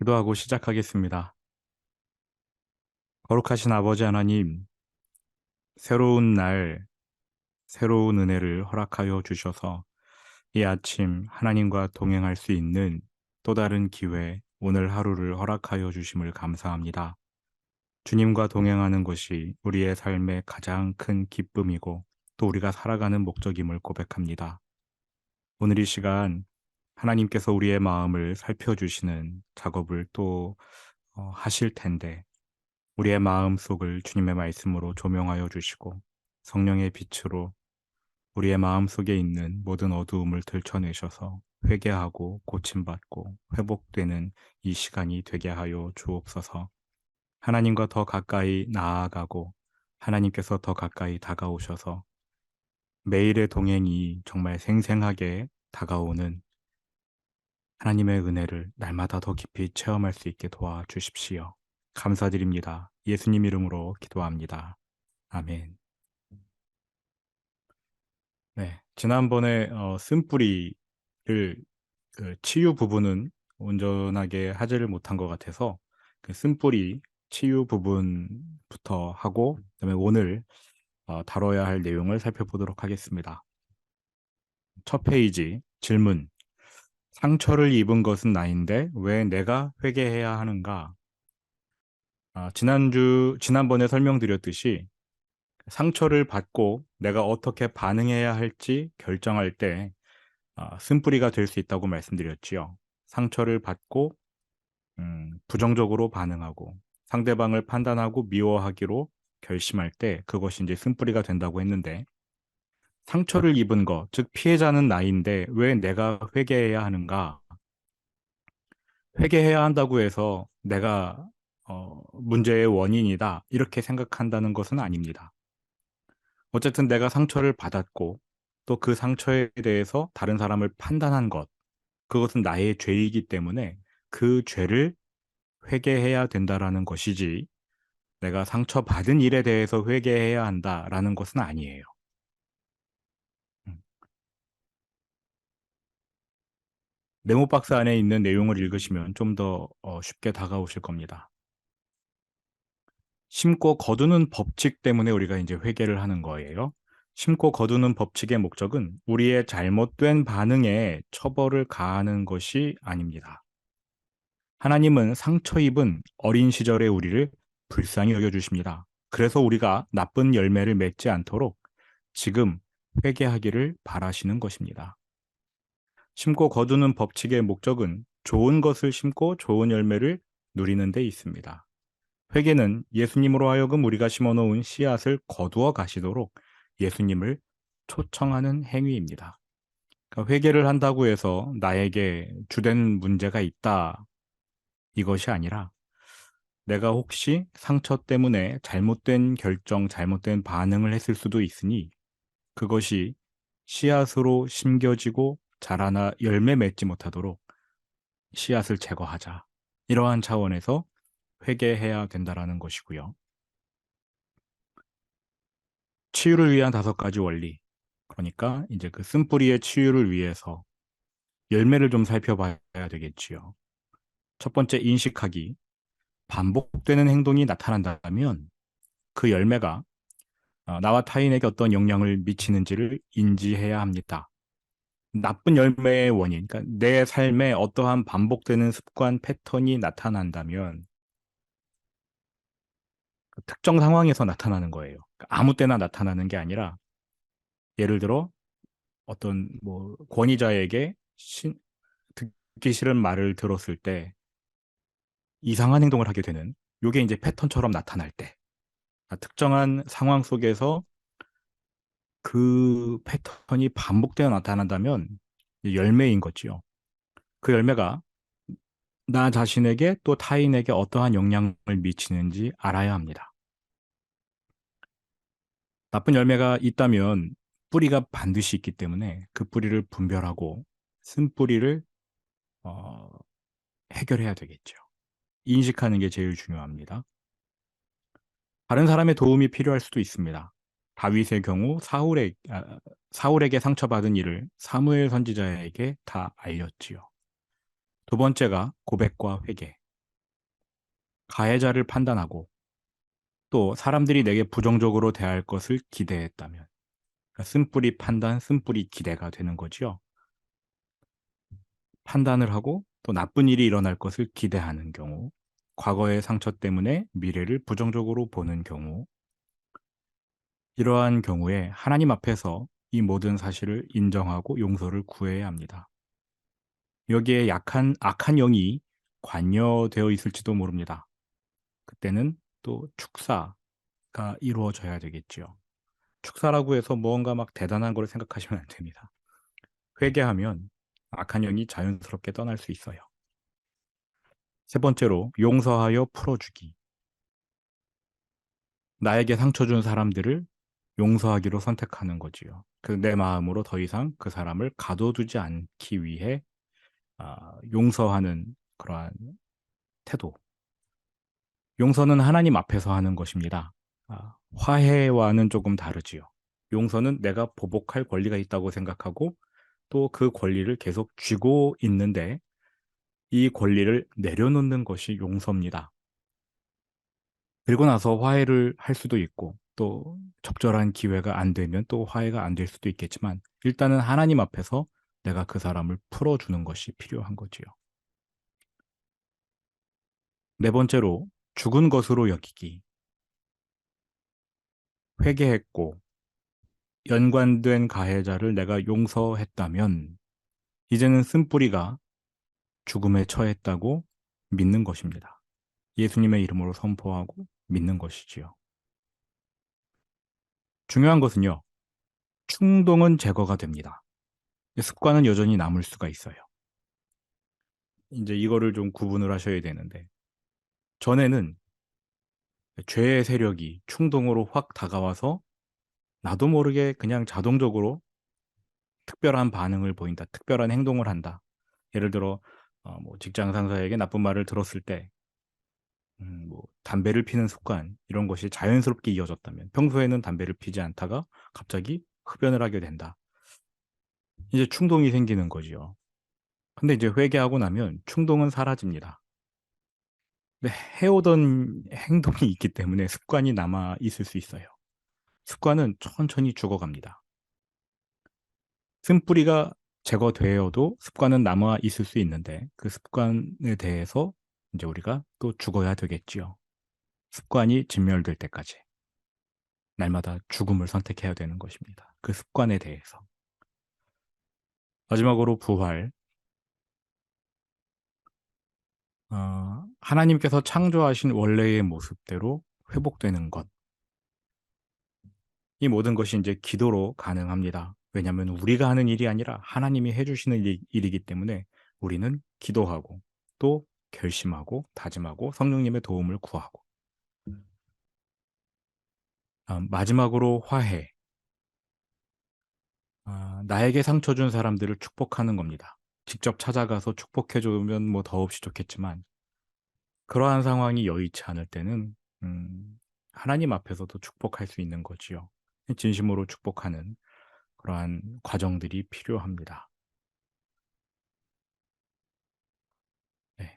기도하고 시작하겠습니다. 거룩하신 아버지 하나님, 새로운 날, 새로운 은혜를 허락하여 주셔서 이 아침 하나님과 동행할 수 있는 또 다른 기회, 오늘 하루를 허락하여 주심을 감사합니다. 주님과 동행하는 것이 우리의 삶의 가장 큰 기쁨이고 또 우리가 살아가는 목적임을 고백합니다. 오늘 이 시간 하나님께서 우리의 마음을 살펴주시는 작업을 또 하실 텐데 우리의 마음속을 주님의 말씀으로 조명하여 주시고 성령의 빛으로 우리의 마음속에 있는 모든 어두움을 들춰내셔서 회개하고 고침받고 회복되는 이 시간이 되게 하여 주옵소서. 하나님과 더 가까이 나아가고 하나님께서 더 가까이 다가오셔서 매일의 동행이 정말 생생하게 다가오는 하나님의 은혜를 날마다 더 깊이 체험할 수 있게 도와주십시오. 감사드립니다. 예수님 이름으로 기도합니다. 아멘. 네, 지난번에 쓴뿌리를 그 치유 부분은 온전하게 하지를 못한 것 같아서 그 쓴뿌리 치유 부분부터 하고 그다음에 오늘 다뤄야 할 내용을 살펴보도록 하겠습니다. 첫 페이지 질문. 상처를 입은 것은 나인데 왜 내가 회개해야 하는가? 지난번에 설명드렸듯이 상처를 받고 내가 어떻게 반응해야 할지 결정할 때 쓴뿌리가 될 수 있다고 말씀드렸지요. 상처를 받고 부정적으로 반응하고 상대방을 판단하고 미워하기로 결심할 때 그것이 이제 쓴뿌리가 된다고 했는데 상처를 입은 것, 즉 피해자는 나인데 왜 내가 회개해야 하는가? 회개해야 한다고 해서 내가 문제의 원인이다 이렇게 생각한다는 것은 아닙니다. 어쨌든 내가 상처를 받았고 또 그 상처에 대해서 다른 사람을 판단한 것, 그것은 나의 죄이기 때문에 그 죄를 회개해야 된다라는 것이지 내가 상처받은 일에 대해서 회개해야 한다라는 것은 아니에요. 음. 네모 박스 안에 있는 내용을 읽으시면 좀 더 쉽게 다가오실 겁니다. 심고 거두는 법칙 때문에 우리가 이제 회개를 하는 거예요. 심고 거두는 법칙의 목적은 우리의 잘못된 반응에 처벌을 가하는 것이 아닙니다. 하나님은 상처 입은 어린 시절의 우리를 불쌍히 여겨주십니다. 그래서 우리가 나쁜 열매를 맺지 않도록 지금 회개하기를 바라시는 것입니다. 심고 거두는 법칙의 목적은 좋은 것을 심고 좋은 열매를 누리는 데 있습니다. 회개는 예수님으로 하여금 우리가 심어놓은 씨앗을 거두어 가시도록 예수님을 초청하는 행위입니다. 그러니까 회개를 한다고 해서 나에게 주된 문제가 있다 이것이 아니라 내가 혹시 상처 때문에 잘못된 결정, 잘못된 반응을 했을 수도 있으니 그것이 씨앗으로 심겨지고 자라나 열매 맺지 못하도록 씨앗을 제거하자. 이러한 차원에서 회개해야 된다라는 것이고요. 치유를 위한 5가지 원리. 그러니까 이제 그 쓴뿌리의 치유를 위해서 열매를 좀 살펴봐야 되겠지요. 첫 번째 인식하기. 반복되는 행동이 나타난다면 그 열매가 나와 타인에게 어떤 영향을 미치는지를 인지해야 합니다. 나쁜 열매의 원인, 그러니까 내 삶에 어떠한 반복되는 습관 패턴이 나타난다면 특정 상황에서 나타나는 거예요. 그러니까 아무 때나 나타나는 게 아니라 예를 들어 어떤 뭐 권위자에게 듣기 싫은 말을 들었을 때 이상한 행동을 하게 되는 요게 이제 패턴처럼 나타날 때 특정한 상황 속에서 그 패턴이 반복되어 나타난다면 열매인 거지요. 그 열매가 나 자신에게 또 타인에게 어떠한 영향을 미치는지 알아야 합니다. 나쁜 열매가 있다면 뿌리가 반드시 있기 때문에 그 뿌리를 분별하고 쓴뿌리를 어, 해결해야 되겠죠. 인식하는 게 제일 중요합니다. 다른 사람의 도움이 필요할 수도 있습니다. 다윗의 경우 사울에게 상처받은 일을 사무엘 선지자에게 다 알렸지요. 두 번째가 고백과 회개. 가해자를 판단하고 또 사람들이 내게 부정적으로 대할 것을 기대했다면 그러니까 쓴뿌리 판단, 쓴뿌리 기대가 되는 거지요. 판단을 하고 또 나쁜 일이 일어날 것을 기대하는 경우, 과거의 상처 때문에 미래를 부정적으로 보는 경우, 이러한 경우에 하나님 앞에서 이 모든 사실을 인정하고 용서를 구해야 합니다. 여기에 악한 영이 관여되어 있을지도 모릅니다. 그때는 또 축사가 이루어져야 되겠지요. 축사라고 해서 무언가 막 대단한 걸 생각하시면 안 됩니다. 회개하면 악한 영이 자연스럽게 떠날 수 있어요. 세 번째로 용서하여 풀어주기. 나에게 상처 준 사람들을 용서하기로 선택하는 거지요. 내 마음으로 더 이상 그 사람을 가둬두지 않기 위해 용서하는 그러한 태도. 용서는 하나님 앞에서 하는 것입니다. 화해와는 조금 다르지요. 용서는 내가 보복할 권리가 있다고 생각하고 또 그 권리를 계속 쥐고 있는데 이 권리를 내려놓는 것이 용서입니다. 그리고 나서 화해를 할 수도 있고 또 적절한 기회가 안 되면 또 화해가 안 될 수도 있겠지만 일단은 하나님 앞에서 내가 그 사람을 풀어주는 것이 필요한 거지요. 네 번째로 죽은 것으로 여기기. 회개했고 연관된 가해자를 내가 용서했다면 이제는 쓴뿌리가 죽음에 처했다고 믿는 것입니다. 예수님의 이름으로 선포하고 믿는 것이지요. 중요한 것은요. 충동은 제거가 됩니다. 습관은 여전히 남을 수가 있어요. 이제 이거를 좀 구분을 하셔야 되는데 전에는 죄의 세력이 충동으로 확 다가와서 나도 모르게 그냥 자동적으로 특별한 반응을 보인다. 특별한 행동을 한다. 예를 들어 뭐 직장 상사에게 나쁜 말을 들었을 때 뭐 담배를 피는 습관 이런 것이 자연스럽게 이어졌다면 평소에는 담배를 피지 않다가 갑자기 흡연을 하게 된다. 이제 충동이 생기는 거지요. 근데 이제 회개하고 나면 충동은 사라집니다. 근데 해오던 행동이 있기 때문에 습관이 남아 있을 수 있어요. 습관은 천천히 죽어갑니다. 쓴뿌리가 제거되어도 습관은 남아 있을 수 있는데 그 습관에 대해서 이제 우리가 또 죽어야 되겠지요. 습관이 진멸될 때까지 날마다 죽음을 선택해야 되는 것입니다. 그 습관에 대해서. 마지막으로 부활. 하나님께서 창조하신 원래의 모습대로 회복되는 것. 이 모든 것이 이제 기도로 가능합니다. 왜냐하면 우리가 하는 일이 아니라 하나님이 해주시는 일이기 때문에 우리는 기도하고 또 결심하고 다짐하고 성령님의 도움을 구하고 마지막으로 화해. 나에게 상처 준 사람들을 축복하는 겁니다. 직접 찾아가서 축복해 주면 뭐 더없이 좋겠지만 그러한 상황이 여의치 않을 때는 하나님 앞에서도 축복할 수 있는 거지요. 진심으로 축복하는 그러한 과정들이 필요합니다. 네.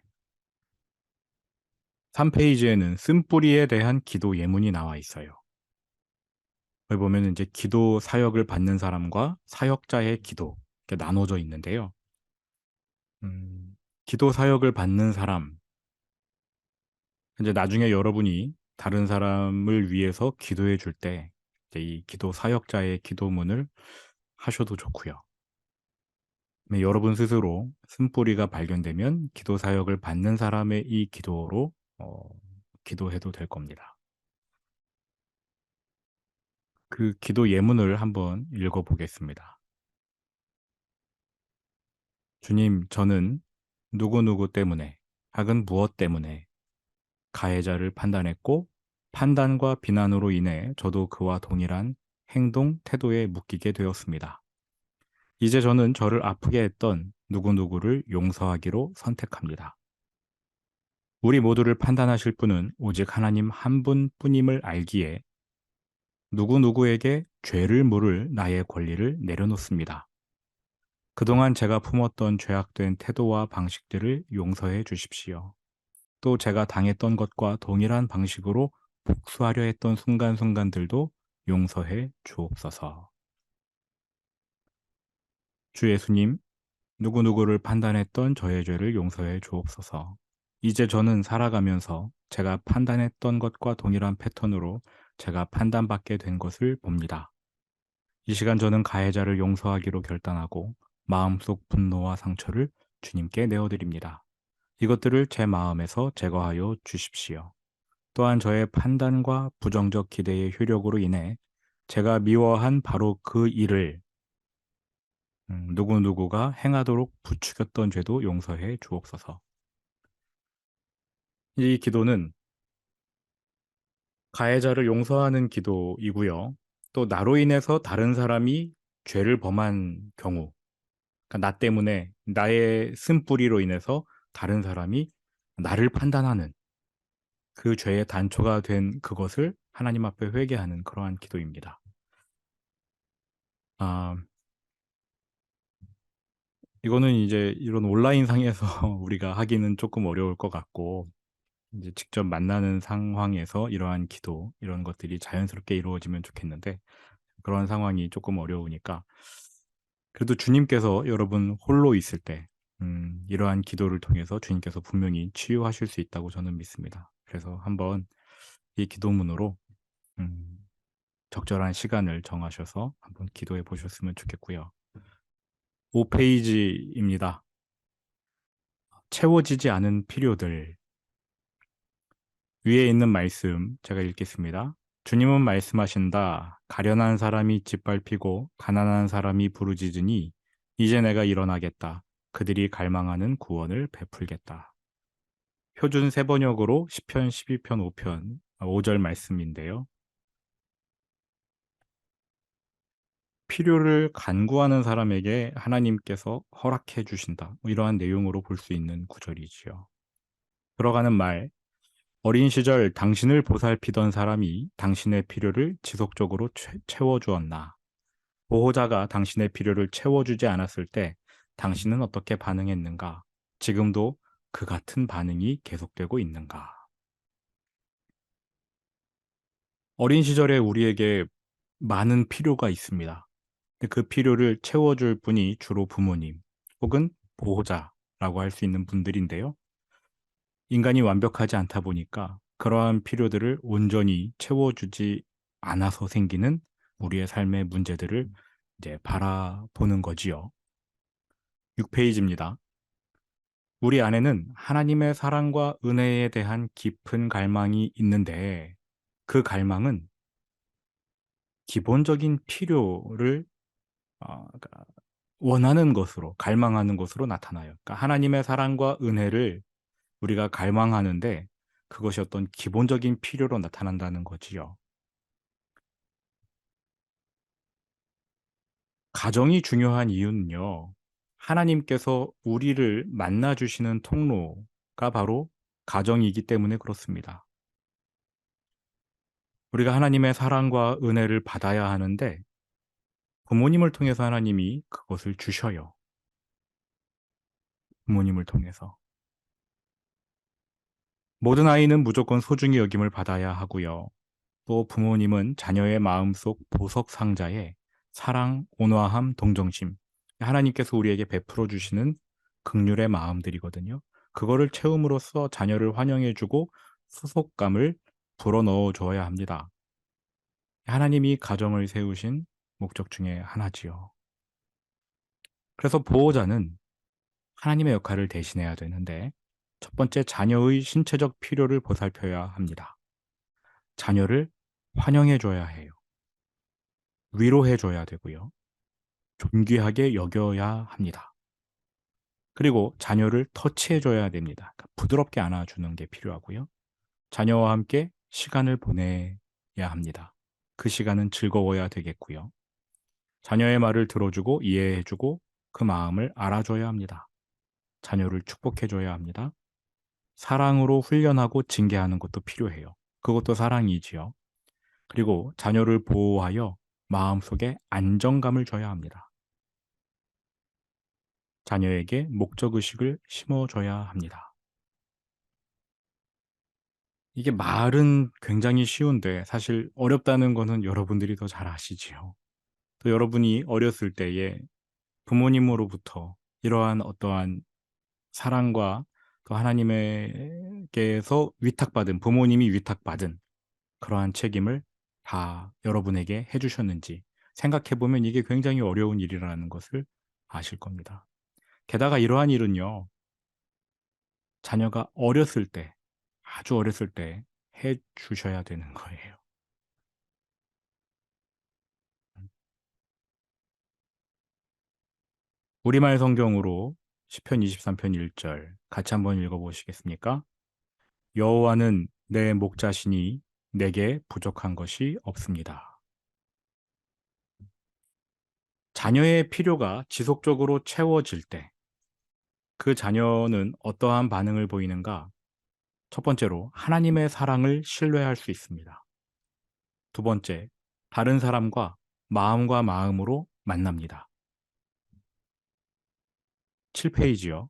3페이지에는 쓴뿌리에 대한 기도 예문이 나와 있어요. 여기 보면 이제 기도 사역을 받는 사람과 사역자의 기도 이렇게 나눠져 있는데요. 기도 사역을 받는 사람, 이제 나중에 여러분이 다른 사람을 위해서 기도해 줄 때 이 기도 사역자의 기도문을 하셔도 좋고요. 여러분 스스로 쓴뿌리가 발견되면 기도 사역을 받는 사람의 이 기도로 기도해도 될 겁니다. 그 기도 예문을 한번 읽어 보겠습니다. 주님, 저는 누구누구 때문에, 혹은 무엇 때문에 가해자를 판단했고, 판단과 비난으로 인해 저도 그와 동일한 행동, 태도에 묶이게 되었습니다. 이제 저는 저를 아프게 했던 누구누구를 용서하기로 선택합니다. 우리 모두를 판단하실 분은 오직 하나님 한 분뿐임을 알기에 누구누구에게 죄를 물을 나의 권리를 내려놓습니다. 그동안 제가 품었던 죄악된 태도와 방식들을 용서해 주십시오. 또 제가 당했던 것과 동일한 방식으로 복수하려 했던 순간순간들도 용서해 주옵소서. 주 예수님, 누구누구를 판단했던 저의 죄를 용서해 주옵소서. 이제 저는 살아가면서 제가 판단했던 것과 동일한 패턴으로 제가 판단받게 된 것을 봅니다. 이 시간 저는 가해자를 용서하기로 결단하고 마음속 분노와 상처를 주님께 내어드립니다. 이것들을 제 마음에서 제거하여 주십시오. 또한 저의 판단과 부정적 기대의 효력으로 인해 제가 미워한 바로 그 일을 누구누구가 행하도록 부추겼던 죄도 용서해 주옵소서. 이 기도는 가해자를 용서하는 기도이고요. 또 나로 인해서 다른 사람이 죄를 범한 경우, 그러니까 나 때문에 나의 쓴뿌리로 인해서 다른 사람이 나를 판단하는 그 죄의 단초가 된 그것을 하나님 앞에 회개하는 그러한 기도입니다. 아, 이거는 이제 이런 온라인상에서 우리가 하기는 조금 어려울 것 같고, 이제 직접 만나는 상황에서 이러한 기도, 이런 것들이 자연스럽게 이루어지면 좋겠는데, 그런 상황이 조금 어려우니까, 그래도 주님께서 여러분 홀로 있을 때, 이러한 기도를 통해서 주님께서 분명히 치유하실 수 있다고 저는 믿습니다. 그래서 한번 이 기도문으로, 음, 적절한 시간을 정하셔서 한번 기도해 보셨으면 좋겠고요. 5페이지입니다. 채워지지 않은 필요들. 위에 있는 말씀 제가 읽겠습니다. 주님은 말씀하신다. 가련한 사람이 짓밟히고 가난한 사람이 부르짖으니 이제 내가 일어나겠다. 그들이 갈망하는 구원을 베풀겠다. 표준 세번역으로 시편 12편 5편 5절 말씀인데요. 필요를 간구하는 사람에게 하나님께서 허락해 주신다. 이러한 내용으로 볼 수 있는 구절이지요. 들어가는 말, 어린 시절 당신을 보살피던 사람이 당신의 필요를 지속적으로 채워주었나? 보호자가 당신의 필요를 채워주지 않았을 때 당신은 어떻게 반응했는가? 지금도 그 같은 반응이 계속되고 있는가? 어린 시절에 우리에게 많은 필요가 있습니다. 근데 그 필요를 채워줄 분이 주로 부모님 혹은 보호자라고 할 수 있는 분들인데요. 인간이 완벽하지 않다 보니까 그러한 필요들을 온전히 채워주지 않아서 생기는 우리의 삶의 문제들을 이제 바라보는 거지요. 6페이지입니다. 우리 안에는 하나님의 사랑과 은혜에 대한 깊은 갈망이 있는데 그 갈망은 기본적인 필요를 그러니까 원하는 것으로, 갈망하는 것으로 나타나요. 그러니까 하나님의 사랑과 은혜를 우리가 갈망하는데 그것이 어떤 기본적인 필요로 나타난다는 거지요. 가정이 중요한 이유는요. 하나님께서 우리를 만나 주시는 통로가 바로 가정이기 때문에 그렇습니다. 우리가 하나님의 사랑과 은혜를 받아야 하는데 부모님을 통해서 하나님이 그것을 주셔요. 부모님을 통해서. 모든 아이는 무조건 소중히 여김을 받아야 하고요. 또 부모님은 자녀의 마음속 보석 상자에 사랑, 온화함, 동정심, 하나님께서 우리에게 베풀어 주시는 긍휼의 마음들이거든요. 그거를 채움으로써 자녀를 환영해주고 소속감을 불어넣어 줘야 합니다. 하나님이 가정을 세우신 목적 중에 하나지요. 그래서 보호자는 하나님의 역할을 대신해야 되는데 첫 번째 자녀의 신체적 필요를 보살펴야 합니다. 자녀를 환영해 줘야 해요. 위로해 줘야 되고요. 존귀하게 여겨야 합니다. 그리고 자녀를 터치해 줘야 됩니다. 그러니까 부드럽게 안아주는 게 필요하고요. 자녀와 함께 시간을 보내야 합니다. 그 시간은 즐거워야 되겠고요. 자녀의 말을 들어주고 이해해주고 그 마음을 알아줘야 합니다. 자녀를 축복해줘야 합니다. 사랑으로 훈련하고 징계하는 것도 필요해요. 그것도 사랑이지요. 그리고 자녀를 보호하여 마음속에 안정감을 줘야 합니다. 자녀에게 목적의식을 심어줘야 합니다. 이게 말은 굉장히 쉬운데 사실 어렵다는 거는 여러분들이 더 잘 아시지요. 또 여러분이 어렸을 때에 부모님으로부터 이러한 어떠한 사랑과 또 하나님에게서 위탁받은 부모님이 위탁받은 그러한 책임을 다 여러분에게 해 주셨는지 생각해 보면 이게 굉장히 어려운 일이라는 것을 아실 겁니다. 게다가 이러한 일은요. 자녀가 어렸을 때 아주 어렸을 때 해 주셔야 되는 거예요. 우리말 성경으로 시편 23편 1절 같이 한번 읽어 보시겠습니까? 여호와는 내 목자시니 내게 부족한 것이 없습니다. 자녀의 필요가 지속적으로 채워질 때 그 자녀는 어떠한 반응을 보이는가? 첫 번째로 하나님의 사랑을 신뢰할 수 있습니다. 두 번째, 다른 사람과 마음과 마음으로 만납니다. 7페이지요.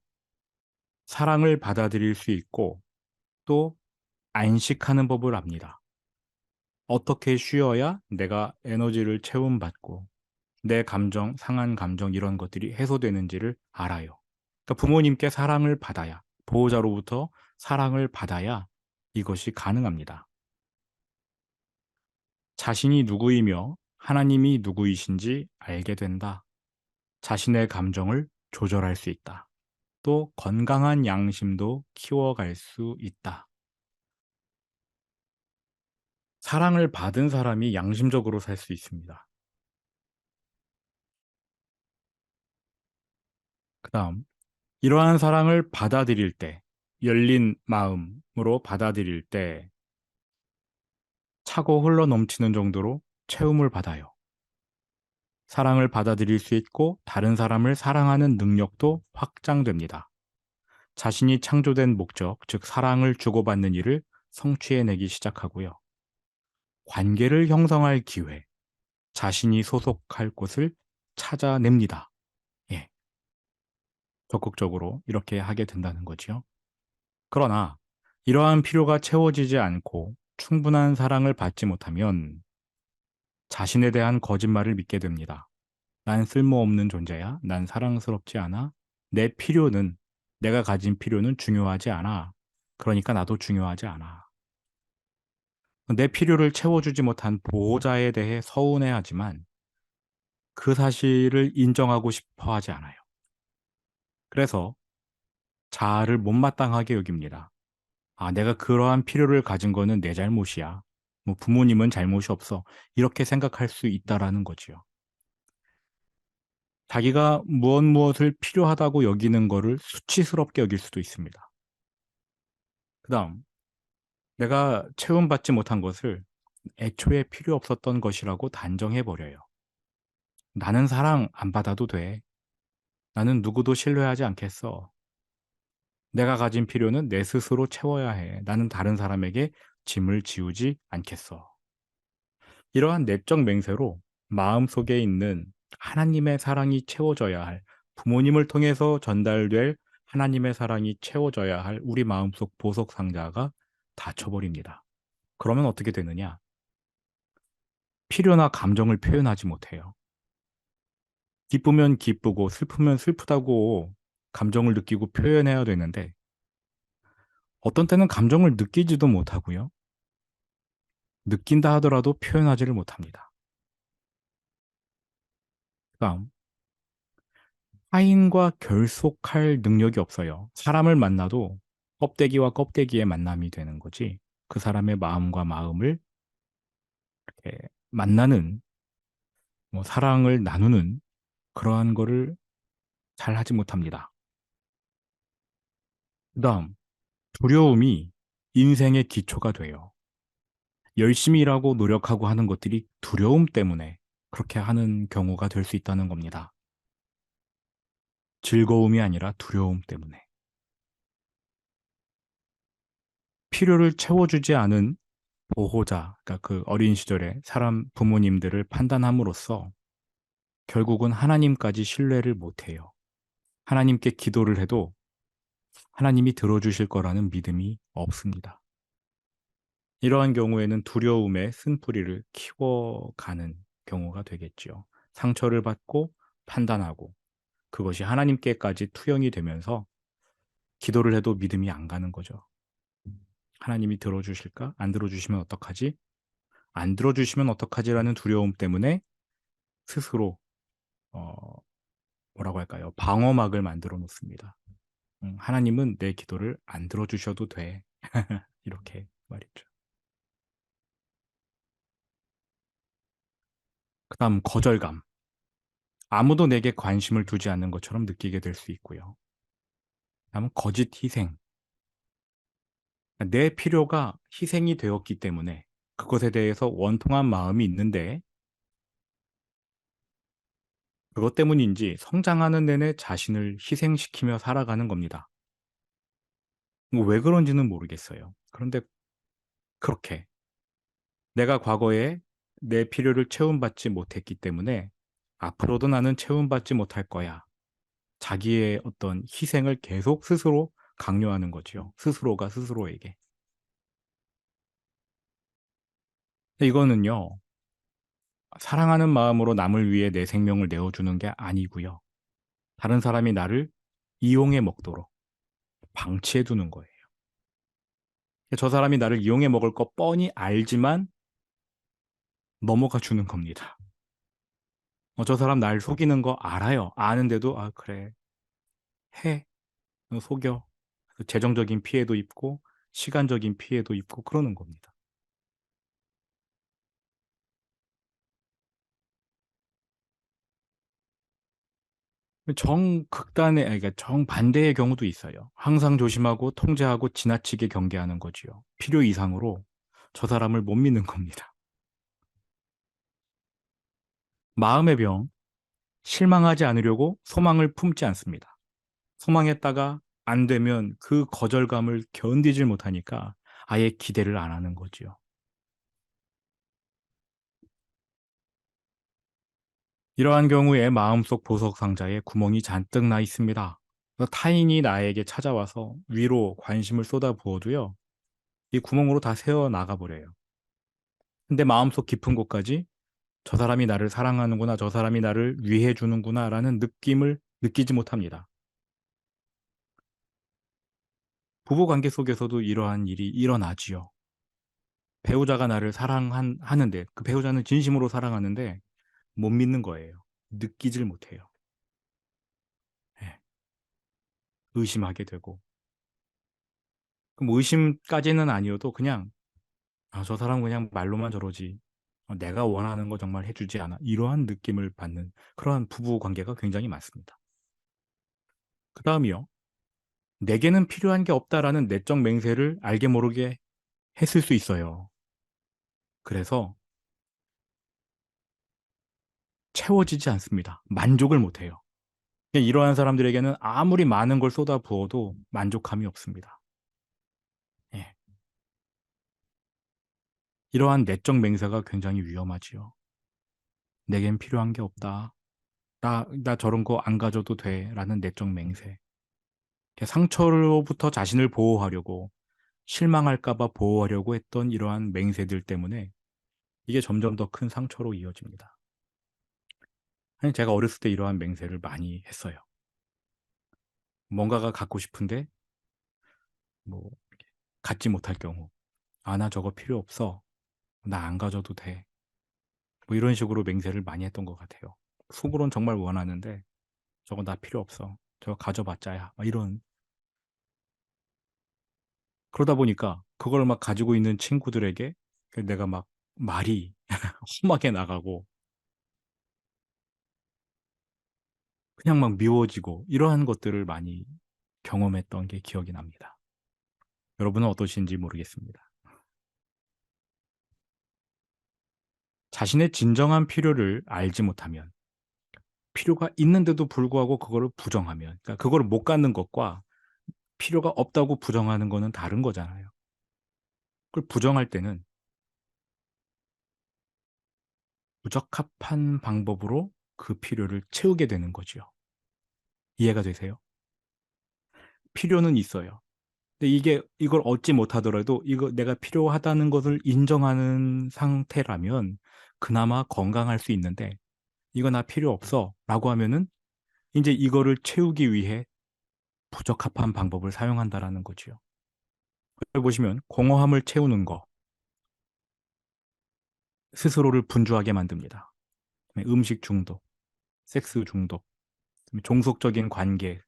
사랑을 받아들일 수 있고 또 안식하는 법을 압니다. 어떻게 쉬어야 내가 에너지를 채움받고 내 감정, 상한 감정 이런 것들이 해소되는지를 알아요. 그러니까 부모님께 사랑을 받아야, 보호자로부터 사랑을 받아야 이것이 가능합니다. 자신이 누구이며 하나님이 누구이신지 알게 된다. 자신의 감정을 조절할 수 있다. 또 건강한 양심도 키워갈 수 있다. 사랑을 받은 사람이 양심적으로 살 수 있습니다. 그다음 이러한 사랑을 받아들일 때 열린 마음으로 받아들일 때 차고 흘러 넘치는 정도로 채움을 받아요. 사랑을 받아들일 수 있고 다른 사람을 사랑하는 능력도 확장됩니다. 자신이 창조된 목적, 즉 사랑을 주고받는 일을 성취해내기 시작하고요. 관계를 형성할 기회, 자신이 소속할 곳을 찾아냅니다. 예, 적극적으로 이렇게 하게 된다는 거지요. 그러나 이러한 필요가 채워지지 않고 충분한 사랑을 받지 못하면 자신에 대한 거짓말을 믿게 됩니다. 난 쓸모없는 존재야. 난 사랑스럽지 않아. 내 필요는, 내가 가진 필요는 중요하지 않아. 그러니까 나도 중요하지 않아. 내 필요를 채워주지 못한 보호자에 대해 서운해하지만 그 사실을 인정하고 싶어 하지 않아요. 그래서 자아를 못마땅하게 여깁니다. 아, 내가 그러한 필요를 가진 거는 내 잘못이야. 뭐 부모님은 잘못이 없어. 이렇게 생각할 수 있다라는 거지요. 자기가 무엇을 필요하다고 여기는 거를 수치스럽게 여길 수도 있습니다. 그다음, 내가 채움받지 못한 것을 애초에 필요 없었던 것이라고 단정해 버려요. 나는 사랑 안 받아도 돼. 나는 누구도 신뢰하지 않겠어. 내가 가진 필요는 내 스스로 채워야 해. 나는 다른 사람에게 짐을 지우지 않겠어. 이러한 내적 맹세로 마음속에 있는 하나님의 사랑이 채워져야 할 부모님을 통해서 전달될 하나님의 사랑이 채워져야 할 우리 마음속 보석 상자가 닫혀버립니다. 그러면 어떻게 되느냐? 필요나 감정을 표현하지 못해요. 기쁘면 기쁘고 슬프면 슬프다고 감정을 느끼고 표현해야 되는데 어떤 때는 감정을 느끼지도 못하고요. 느낀다 하더라도 표현하지를 못합니다. 그다음 타인과 결속할 능력이 없어요. 사람을 만나도 껍데기와 껍데기의 만남이 되는 거지. 그 사람의 마음과 마음을 이렇게 만나는 뭐 사랑을 나누는 그러한 거를 잘 하지 못합니다. 그다음 두려움이 인생의 기초가 돼요. 열심히 일하고 노력하고 하는 것들이 두려움 때문에 그렇게 하는 경우가 될 수 있다는 겁니다. 즐거움이 아니라 두려움 때문에. 필요를 채워주지 않은 보호자, 그러니까 그 어린 시절에 사람 부모님들을 판단함으로써 결국은 하나님까지 신뢰를 못해요. 하나님께 기도를 해도 하나님이 들어주실 거라는 믿음이 없습니다. 이러한 경우에는 두려움의 쓴뿌리를 키워가는 경우가 되겠지요. 상처를 받고 판단하고 그것이 하나님께까지 투영이 되면서 기도를 해도 믿음이 안 가는 거죠. 하나님이 들어주실까? 안 들어주시면 어떡하지? 안 들어주시면 어떡하지라는 두려움 때문에 스스로 어, 뭐라고 할까요? 방어막을 만들어 놓습니다. 하나님은 내 기도를 안 들어주셔도 돼. 이렇게 말이죠. 그다음 거절감. 아무도 내게 관심을 두지 않는 것처럼 느끼게 될 수 있고요. 다음은 거짓 희생. 내 필요가 희생이 되었기 때문에 그것에 대해서 원통한 마음이 있는데 그것 때문인지 성장하는 내내 자신을 희생시키며 살아가는 겁니다. 왜 그런지는 모르겠어요. 그런데 그렇게 내가 과거에 내 필요를 채움받지 못했기 때문에 앞으로도 나는 채움받지 못할 거야. 자기의 어떤 희생을 계속 스스로 강요하는 거지요. 스스로가 스스로에게. 이거는요, 사랑하는 마음으로 남을 위해 내 생명을 내어주는 게 아니고요. 다른 사람이 나를 이용해 먹도록 방치해 두는 거예요. 저 사람이 나를 이용해 먹을 거 뻔히 알지만 넘어가 주는 겁니다. 저 사람 날 속이는 거 알아요. 아는데도, 아, 그래. 해. 속여. 재정적인 피해도 입고, 시간적인 피해도 입고, 그러는 겁니다. 정극단의, 아니, 그러니까 정반대의 경우도 있어요. 항상 조심하고, 통제하고, 지나치게 경계하는 거지요. 필요 이상으로 저 사람을 못 믿는 겁니다. 마음의 병, 실망하지 않으려고 소망을 품지 않습니다. 소망했다가 안 되면 그 거절감을 견디질 못하니까 아예 기대를 안 하는 거지요. 이러한 경우에 마음속 보석 상자에 구멍이 잔뜩 나 있습니다. 그래서 타인이 나에게 찾아와서 위로 관심을 쏟아부어도요, 이 구멍으로 다 새어 나가 버려요. 근데 마음속 깊은 곳까지 저 사람이 나를 사랑하는구나, 저 사람이 나를 위해 주는구나라는 느낌을 느끼지 못합니다. 부부 관계 속에서도 이러한 일이 일어나지요. 배우자가 나를 사랑하는데, 그 배우자는 진심으로 사랑하는데 못 믿는 거예요. 느끼질 못해요. 예, 의심하게 되고. 그럼 의심까지는 아니어도 그냥, 아, 저 사람 그냥 말로만 저러지. 내가 원하는 거 정말 해주지 않아. 이러한 느낌을 받는 그러한 부부 관계가 굉장히 많습니다. 그 다음이요. 내게는 필요한 게 없다라는 내적 맹세를 알게 모르게 했을 수 있어요. 그래서 채워지지 않습니다. 만족을 못해요. 이러한 사람들에게는 아무리 많은 걸 쏟아부어도 만족감이 없습니다. 예. 이러한 내적 맹세가 굉장히 위험하지요. 내겐 필요한 게 없다. 나 저런 거 안 가져도 돼. 라는 내적 맹세. 상처로부터 자신을 보호하려고, 실망할까봐 보호하려고 했던 이러한 맹세들 때문에 이게 점점 더 큰 상처로 이어집니다. 아니, 제가 어렸을 때 이러한 맹세를 많이 했어요. 뭔가가 갖고 싶은데, 뭐, 갖지 못할 경우. 아, 나 저거 필요 없어. 나 안 가져도 돼. 뭐 이런 식으로 맹세를 많이 했던 것 같아요. 속으론 정말 원하는데, 저거 나 필요 없어. 저거 가져봤자야. 막 이런. 그러다 보니까 그걸 막 가지고 있는 친구들에게 내가 막 말이 험하게 나가고 그냥 막 미워지고 이러한 것들을 많이 경험했던 게 기억이 납니다. 여러분은 어떠신지 모르겠습니다. 자신의 진정한 필요를 알지 못하면 필요가 있는데도 불구하고 그거를 부정하면 그러니까 그거를 못 갖는 것과 필요가 없다고 부정하는 거는 다른 거잖아요. 그걸 부정할 때는 부적합한 방법으로 그 필요를 채우게 되는 거죠. 이해가 되세요? 필요는 있어요. 근데 이걸 얻지 못하더라도 이거 내가 필요하다는 것을 인정하는 상태라면 그나마 건강할 수 있는데 이거 나 필요 없어 라고 하면은 이제 이거를 채우기 위해 부적합한 방법을 사용한다라는 거지요. 여기 보시면 공허함을 채우는 거 스스로를 분주하게 만듭니다. 음식 중독, 섹스 중독, 종속적인 관계,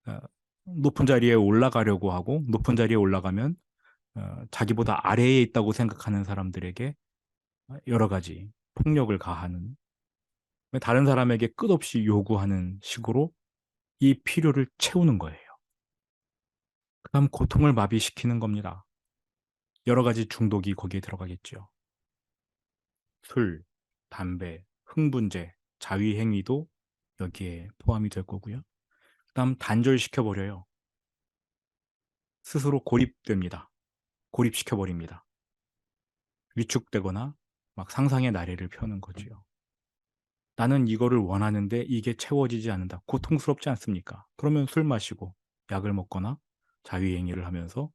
어, 높은 자리에 올라가려고 하고 높은 자리에 올라가면 자기보다 아래에 있다고 생각하는 사람들에게 여러 가지 폭력을 가하는 다른 사람에게 끝없이 요구하는 식으로 이 필요를 채우는 거예요. 그다음 고통을 마비시키는 겁니다. 여러 가지 중독이 거기에 들어가겠죠. 술, 담배, 흥분제, 자위행위도 여기에 포함이 될 거고요. 그다음 단절시켜버려요. 스스로 고립됩니다. 고립시켜버립니다. 위축되거나 막 상상의 나래를 펴는 거지요. 나는 이거를 원하는데 이게 채워지지 않는다. 고통스럽지 않습니까? 그러면 술 마시고 약을 먹거나 자위행위를 하면서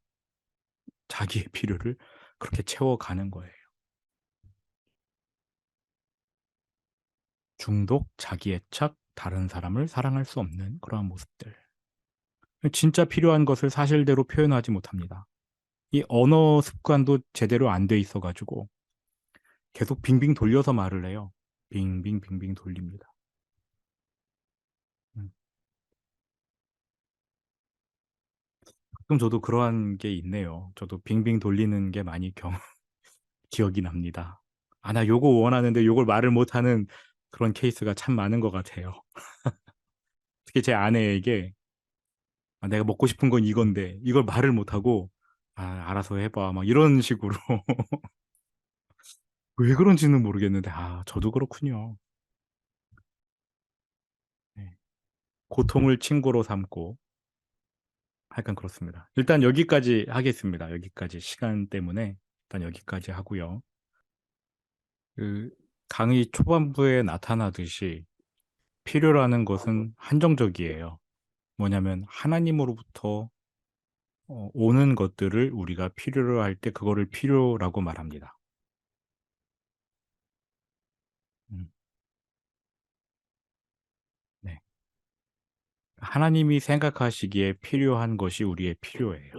자기의 필요를 그렇게 채워가는 거예요. 중독, 자기애착, 다른 사람을 사랑할 수 없는 그러한 모습들. 진짜 필요한 것을 사실대로 표현하지 못합니다. 이 언어 습관도 제대로 안 돼 있어가지고 계속 빙빙 돌려서 말을 해요. 빙빙 빙빙 돌립니다. 음. 가끔 저도 그러한 게 있네요. 저도 빙빙 돌리는 게 많이 기억이 납니다. 아, 나 요거 원하는데 요걸 말을 못하는 그런 케이스가 참 많은 것 같아요. 특히 제 아내에게 아, 내가 먹고 싶은 건 이건데 이걸 말을 못하고 아, 알아서 해봐 막 이런 식으로 왜 그런지는 모르겠는데 아, 저도 그렇군요. 네. 고통을 친구로 삼고 약간 그렇습니다. 일단 여기까지 하겠습니다. 여기까지 시간 때문에 일단 여기까지 하고요. 그 강의 초반부에 나타나듯이 필요라는 것은 한정적이에요. 뭐냐면 하나님으로부터 오는 것들을 우리가 필요로 할 때 그거를 필요라고 말합니다. 음, 네. 하나님이 생각하시기에 필요한 것이 우리의 필요예요.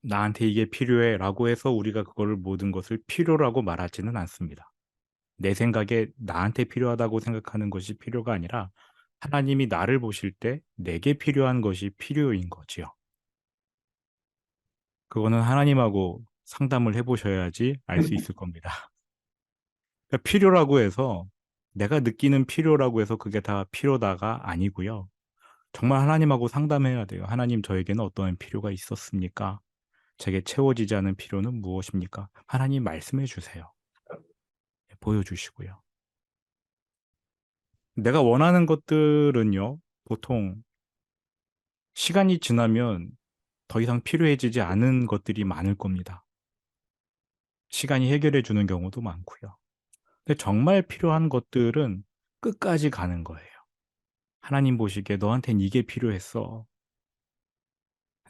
나한테 이게 필요해라고 해서 우리가 그거를 모든 것을 필요라고 말하지는 않습니다. 내 생각에 나한테 필요하다고 생각하는 것이 필요가 아니라 하나님이 나를 보실 때 내게 필요한 것이 필요인 거지요. 그거는 하나님하고 상담을 해보셔야지 알 수 있을 겁니다. 그러니까 필요라고 해서 내가 느끼는 필요라고 해서 그게 다 필요다가 아니고요. 정말 하나님하고 상담해야 돼요. 하나님, 저에게는 어떠한 필요가 있었습니까? 제게 채워지지 않은 필요는 무엇입니까? 하나님 말씀해 주세요. 보여주시고요. 내가 원하는 것들은요, 보통 시간이 지나면 더 이상 필요해지지 않은 것들이 많을 겁니다. 시간이 해결해 주는 경우도 많고요. 근데 정말 필요한 것들은 끝까지 가는 거예요. 하나님 보시기에 너한텐 이게 필요했어.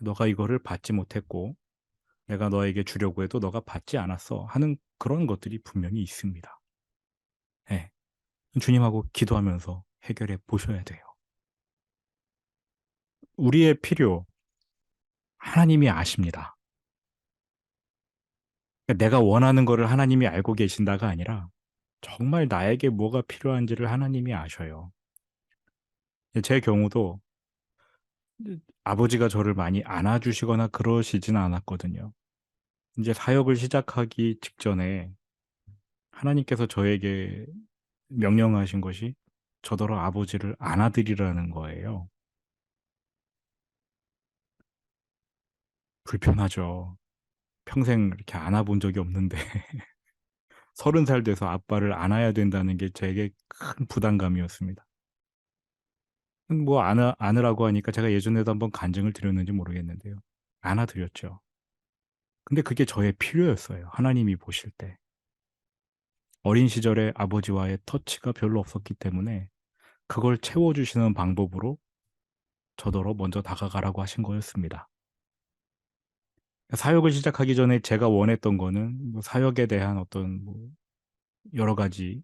너가 이거를 받지 못했고, 내가 너에게 주려고 해도 너가 받지 않았어. 하는 그런 것들이 분명히 있습니다. 네. 주님하고 기도하면서 해결해 보셔야 돼요. 우리의 필요, 하나님이 아십니다. 그러니까 내가 원하는 거를 하나님이 알고 계신다가 아니라 정말 나에게 뭐가 필요한지를 하나님이 아셔요. 제 경우도 아버지가 저를 많이 안아주시거나 그러시진 않았거든요. 이제 사역을 시작하기 직전에 하나님께서 저에게 명령하신 것이 저더러 아버지를 안아드리라는 거예요. 불편하죠. 평생 이렇게 안아본 적이 없는데 30살 돼서 아빠를 안아야 된다는 게 제게 큰 부담감이었습니다. 뭐 안으라고 하니까 제가 예전에도 한번 간증을 드렸는지 모르겠는데요. 안아드렸죠. 근데 그게 저의 필요였어요. 하나님이 보실 때. 어린 시절에 아버지와의 터치가 별로 없었기 때문에 그걸 채워주시는 방법으로 저더러 먼저 다가가라고 하신 거였습니다. 사역을 시작하기 전에 제가 원했던 거는 뭐 사역에 대한 어떤 뭐 여러 가지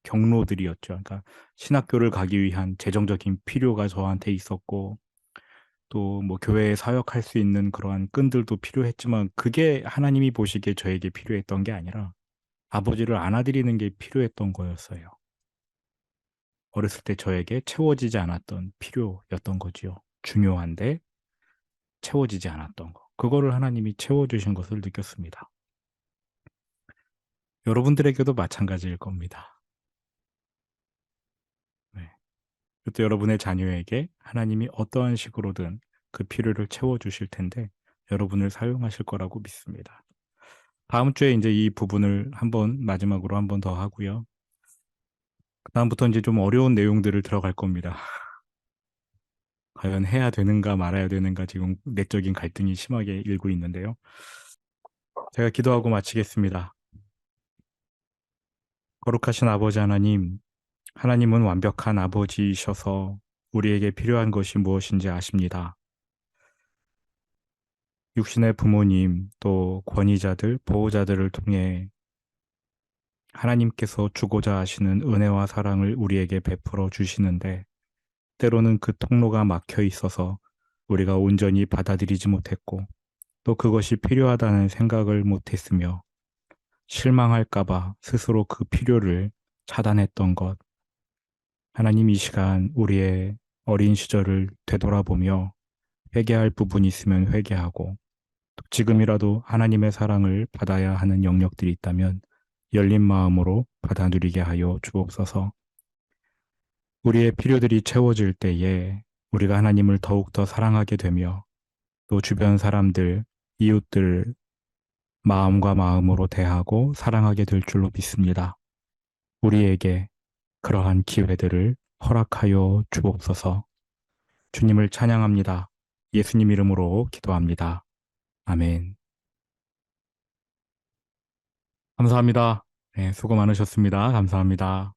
경로들이었죠. 그러니까 신학교를 가기 위한 재정적인 필요가 저한테 있었고, 또 뭐 교회에 사역할 수 있는 그러한 끈들도 필요했지만, 그게 하나님이 보시기에 저에게 필요했던 게 아니라 아버지를 안아드리는 게 필요했던 거였어요. 어렸을 때 저에게 채워지지 않았던 필요였던 거지요. 중요한데 채워지지 않았던 거. 그거를 하나님이 채워주신 것을 느꼈습니다. 여러분들에게도 마찬가지일 겁니다. 네. 또 여러분의 자녀에게 하나님이 어떠한 식으로든 그 필요를 채워주실 텐데 여러분을 사용하실 거라고 믿습니다. 다음 주에 이제 이 부분을 마지막으로 한 번 더 하고요. 그다음부터 이제 좀 어려운 내용들을 들어갈 겁니다. 과연 해야 되는가 말아야 되는가 지금 내적인 갈등이 심하게 일고 있는데요. 제가 기도하고 마치겠습니다. 거룩하신 아버지 하나님, 하나님은 완벽한 아버지이셔서 우리에게 필요한 것이 무엇인지 아십니다. 육신의 부모님, 또 권위자들, 보호자들을 통해 하나님께서 주고자 하시는 은혜와 사랑을 우리에게 베풀어 주시는데, 때로는 그 통로가 막혀 있어서 우리가 온전히 받아들이지 못했고, 또 그것이 필요하다는 생각을 못했으며, 실망할까봐 스스로 그 필요를 차단했던 것. 하나님, 이 시간 우리의 어린 시절을 되돌아보며 회개할 부분이 있으면 회개하고, 또 지금이라도 하나님의 사랑을 받아야 하는 영역들이 있다면 열린 마음으로 받아 누리게 하여 주옵소서. 우리의 필요들이 채워질 때에 우리가 하나님을 더욱더 사랑하게 되며, 또 주변 사람들, 이웃들 마음과 마음으로 대하고 사랑하게 될 줄로 믿습니다. 우리에게 그러한 기회들을 허락하여 주옵소서. 주님을 찬양합니다. 예수님 이름으로 기도합니다. 아멘. 감사합니다. 네, 수고 많으셨습니다. 감사합니다.